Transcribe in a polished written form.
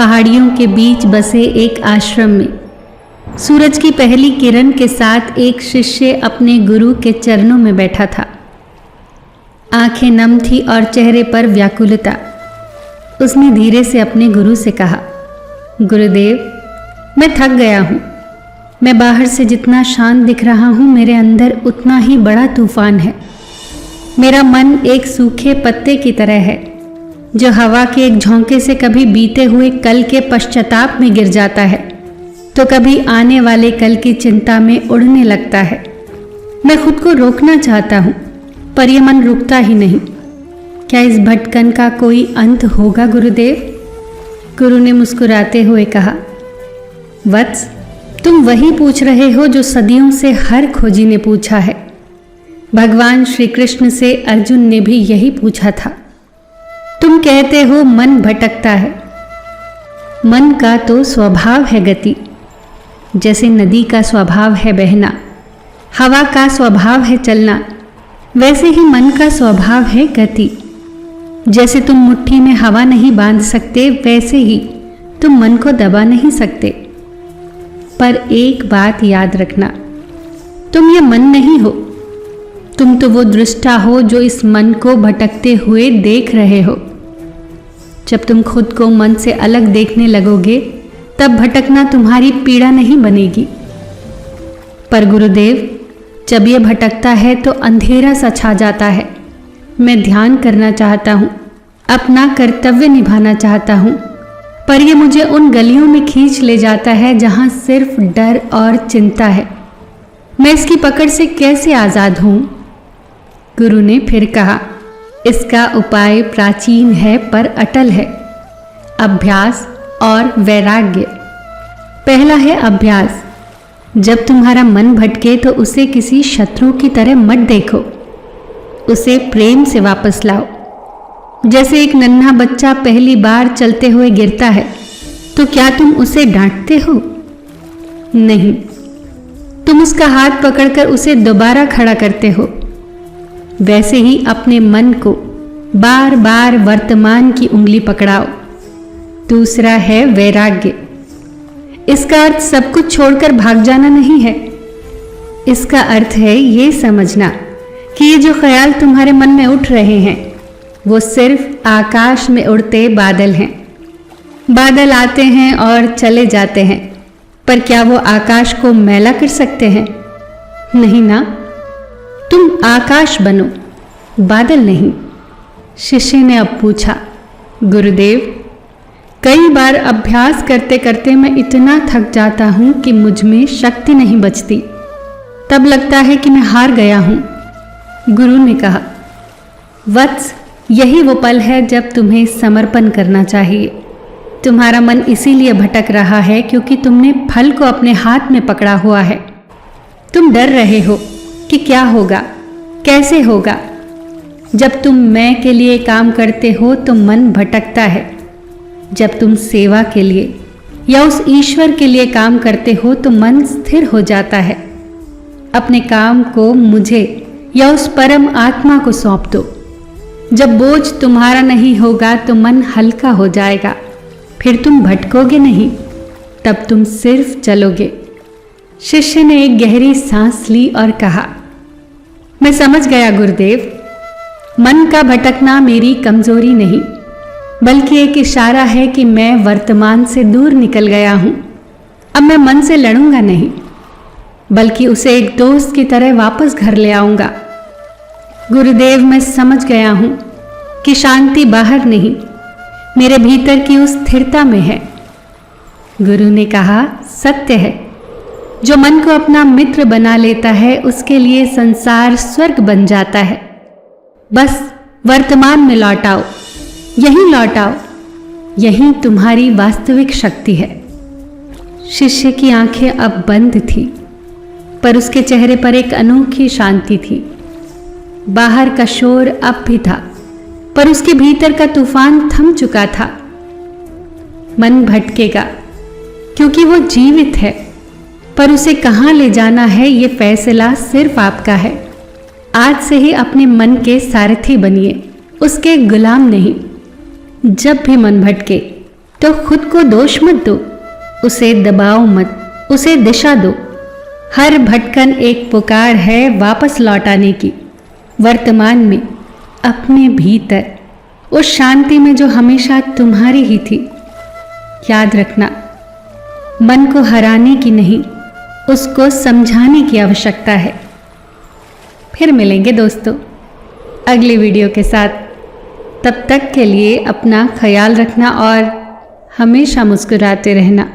पहाड़ियों के बीच बसे एक आश्रम में सूरज की पहली किरण के साथ एक शिष्य अपने गुरु के चरणों में बैठा था। आंखें नम थी और चेहरे पर व्याकुलता। उसने धीरे से अपने गुरु से कहा, गुरुदेव, मैं थक गया हूँ। मैं बाहर से जितना शांत दिख रहा हूँ, मेरे अंदर उतना ही बड़ा तूफान है। मेरा मन एक सूखे पत्ते की तरह है जो हवा के एक झोंके से कभी बीते हुए कल के पश्चाताप में गिर जाता है तो कभी आने वाले कल की चिंता में उड़ने लगता है। मैं खुद को रोकना चाहता हूँ, पर यह मन रुकता ही नहीं। क्या इस भटकन का कोई अंत होगा गुरुदेव? गुरु ने मुस्कुराते हुए कहा, वत्स, तुम वही पूछ रहे हो जो सदियों से हर खोजी ने पूछा है। भगवान श्री कृष्ण से अर्जुन ने भी यही पूछा था। तुम कहते हो मन भटकता है। मन का तो स्वभाव है गति। जैसे नदी का स्वभाव है बहना, हवा का स्वभाव है चलना, वैसे ही मन का स्वभाव है गति। जैसे तुम मुट्ठी में हवा नहीं बांध सकते, वैसे ही तुम मन को दबा नहीं सकते। पर एक बात याद रखना, तुम ये मन नहीं हो। तुम तो वो दृष्टा हो जो इस मन को भटकते हुए देख रहे हो। जब तुम खुद को मन से अलग देखने लगोगे, तब भटकना तुम्हारी पीड़ा नहीं बनेगी। पर गुरुदेव, जब ये भटकता है तो अंधेरा सा छा जाता है। मैं ध्यान करना चाहता हूँ, अपना कर्तव्य निभाना चाहता हूँ, पर ये मुझे उन गलियों में खींच ले जाता है जहाँ सिर्फ डर और चिंता है। मैं इसकी पकड़ से कैसे आज़ाद हूँ? गुरु ने फिर कहा, इसका उपाय प्राचीन है पर अटल है, अभ्यास और वैराग्य। पहला है अभ्यास। जब तुम्हारा मन भटके तो उसे किसी शत्रु की तरह मत देखो, उसे प्रेम से वापस लाओ। जैसे एक नन्हा बच्चा पहली बार चलते हुए गिरता है, तो क्या तुम उसे डांटते हो? नहीं, तुम उसका हाथ पकड़कर उसे दोबारा खड़ा करते हो। वैसे ही अपने मन को बार बार वर्तमान की उंगली पकड़ाओ। दूसरा है वैराग्य। इसका अर्थ सब कुछ छोड़कर भाग जाना नहीं है। इसका अर्थ है ये समझना कि ये जो ख्याल तुम्हारे मन में उठ रहे हैं, वो सिर्फ आकाश में उड़ते बादल हैं। बादल आते हैं और चले जाते हैं, पर क्या वो आकाश को मैला कर सकते हैं? नहीं ना। तुम आकाश बनो, बादल नहीं। शिष्य ने अब पूछा, गुरुदेव, कई बार अभ्यास करते करते मैं इतना थक जाता हूं कि मुझ में शक्ति नहीं बचती। तब लगता है कि मैं हार गया हूं। गुरु ने कहा, वत्स, यही वो पल है जब तुम्हें समर्पण करना चाहिए। तुम्हारा मन इसीलिए भटक रहा है क्योंकि तुमने फल को अपने हाथ में पकड़ा हुआ है। तुम डर रहे हो कि क्या होगा, कैसे होगा। जब तुम मैं के लिए काम करते हो तो मन भटकता है। जब तुम सेवा के लिए या उस ईश्वर के लिए काम करते हो तो मन स्थिर हो जाता है। अपने काम को मुझे या उस परम आत्मा को सौंप दो। जब बोझ तुम्हारा नहीं होगा तो मन हल्का हो जाएगा। फिर तुम भटकोगे नहीं, तब तुम सिर्फ चलोगे। शिष्य ने एक गहरी सांस ली और कहा, मैं समझ गया गुरुदेव। मन का भटकना मेरी कमजोरी नहीं, बल्कि एक इशारा है कि मैं वर्तमान से दूर निकल गया हूं। अब मैं मन से लड़ूंगा नहीं, बल्कि उसे एक दोस्त की तरह वापस घर ले आऊंगा। गुरुदेव, मैं समझ गया हूं कि शांति बाहर नहीं, मेरे भीतर की उस स्थिरता में है। गुरु ने कहा, सत्य है। जो मन को अपना मित्र बना लेता है, उसके लिए संसार स्वर्ग बन जाता है। बस वर्तमान में लौट आओ, यहीं लौट आओ। यही तुम्हारी वास्तविक शक्ति है। शिष्य की आंखें अब बंद थी, पर उसके चेहरे पर एक अनोखी शांति थी। बाहर का शोर अब भी था, पर उसके भीतर का तूफान थम चुका था। मन भटकेगा क्योंकि वो जीवित है, पर उसे कहाँ ले जाना है ये फैसला सिर्फ आपका है। आज से ही अपने मन के सारथी बनिए, उसके गुलाम नहीं। जब भी मन भटके, तो खुद को दोष मत दो, उसे दबाओ मत, उसे दिशा दो। हर भटकन एक पुकार है वापस लौट आने की, वर्तमान में, अपने भीतर, उस शांति में जो हमेशा तुम्हारी ही थी। याद रखना, मन को हराने की नहीं, उसको समझाने की आवश्यकता है। फिर मिलेंगे दोस्तों अगली वीडियो के साथ। तब तक के लिए अपना ख्याल रखना और हमेशा मुस्कुराते रहना।